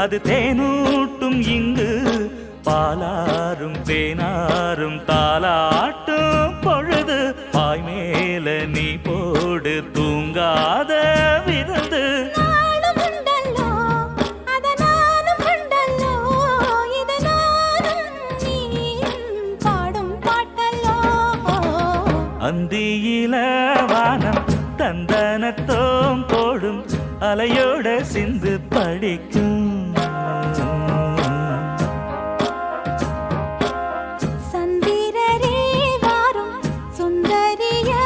அது தேனூட்டும் இங்கு பாலாரும் தேனாரும் தாலாட்டும் பொழுது பாய் மேல நீ போடு தூங்காத விருந்து அந்தியில வானம் தந்தனத்தோம் போடும் அலையோட சிந்து படிக்கும்